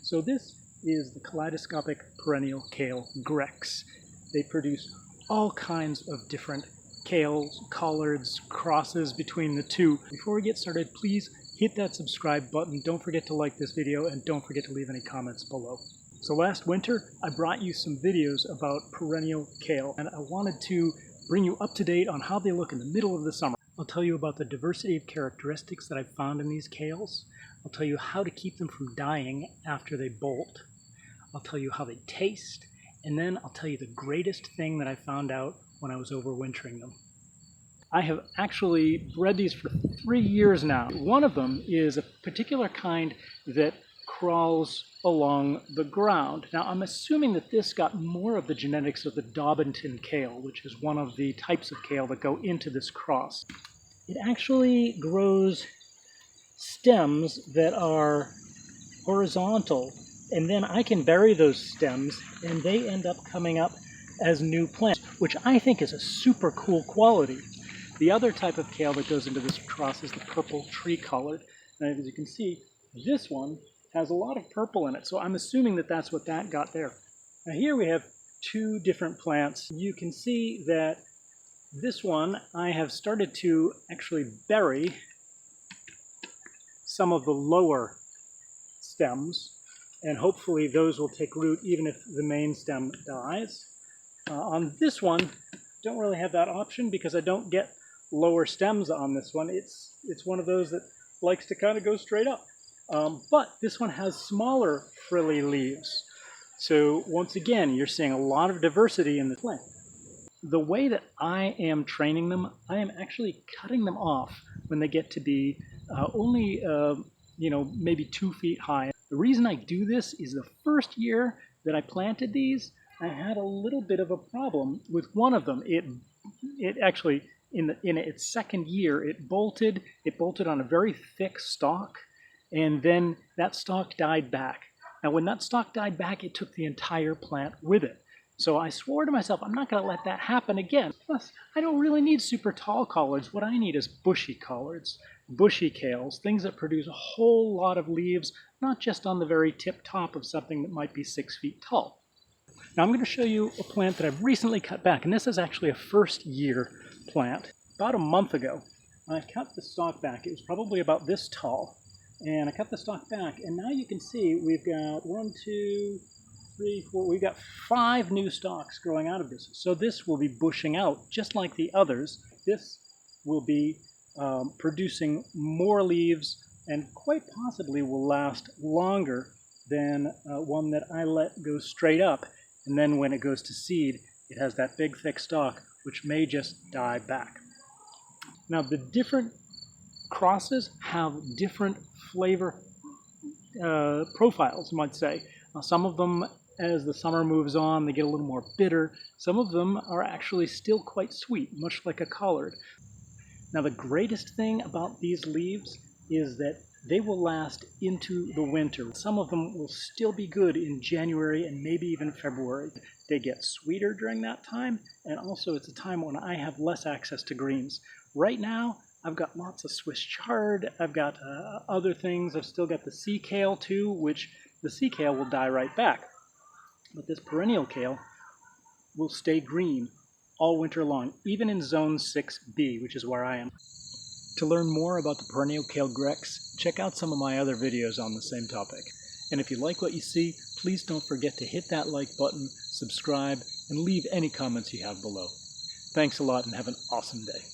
So this is the Kaleidoscopic Perennial Kale Grex. They produce all kinds of different kales, collards, crosses between the two. Before we get started, please hit that subscribe button. Don't forget to like this video and don't forget to leave any comments below. So last winter, I brought you some videos about perennial kale, and I wanted to bring you up to date on how they look in the middle of the summer. I'll tell you about the diversity of characteristics that I've found in these kales. I'll tell you how to keep them from dying after they bolt. I'll tell you how they taste, and then I'll tell you the greatest thing that I found out when I was overwintering them. I have actually bred these for 3 years now. One of them is a particular kind that crawls along the ground. Now I'm assuming that this got more of the genetics of the Daubenton kale, which is one of the types of kale that go into this cross. It actually grows stems that are horizontal, and then I can bury those stems and they end up coming up as new plants, which I think is a super cool quality. The other type of kale that goes into this cross is the purple tree collared. And as you can see, this one has a lot of purple in it, so I'm assuming that that's what that got there. Now here we have two different plants. You can see that this one I have started to actually bury some of the lower stems, and hopefully those will take root even if the main stem dies. On this one, don't really have that option because I don't get lower stems on this one. It's one of those that likes to kind of go straight up. But this one has smaller frilly leaves. So once again, you're seeing a lot of diversity in the plant. The way that I am training them, I am actually cutting them off when they get to be only maybe 2 feet high. The reason I do this is the first year that I planted these, I had a little bit of a problem with one of them. It actually, in its second year, it bolted on a very thick stalk, and then that stalk died back. Now when that stalk died back, it took the entire plant with it. So I swore to myself, I'm not going to let that happen again. Plus, I don't really need super tall collards. What I need is bushy collards, bushy kales, things that produce a whole lot of leaves, not just on the very tip top of something that might be 6 feet tall. Now I'm going to show you a plant that I've recently cut back, and this is actually a first year plant. About a month ago, I cut the stalk back. It was probably about this tall, and I cut the stalk back, and now you can see we've got we've got 5 new stalks growing out of this. So this will be bushing out just like the others. This will be producing more leaves and quite possibly will last longer than one that I let go straight up. And then when it goes to seed, it has that big thick stalk, which may just die back. Now the different crosses have different flavor profiles, you might say. Some of them, as the summer moves on, they get a little more bitter. Some of them are actually still quite sweet, much like a collard. Now the greatest thing about these leaves is that they will last into the winter. Some of them will still be good in January and maybe even February. They get sweeter during that time, and also it's a time when I have less access to greens. Right now, I've got lots of Swiss chard, I've got other things. I've still got the sea kale too, which the sea kale will die right back. But this perennial kale will stay green all winter long, even in zone 6B, which is where I am. To learn more about the perennial kale Grex, check out some of my other videos on the same topic. And if you like what you see, please don't forget to hit that like button, subscribe, and leave any comments you have below. Thanks a lot and have an awesome day.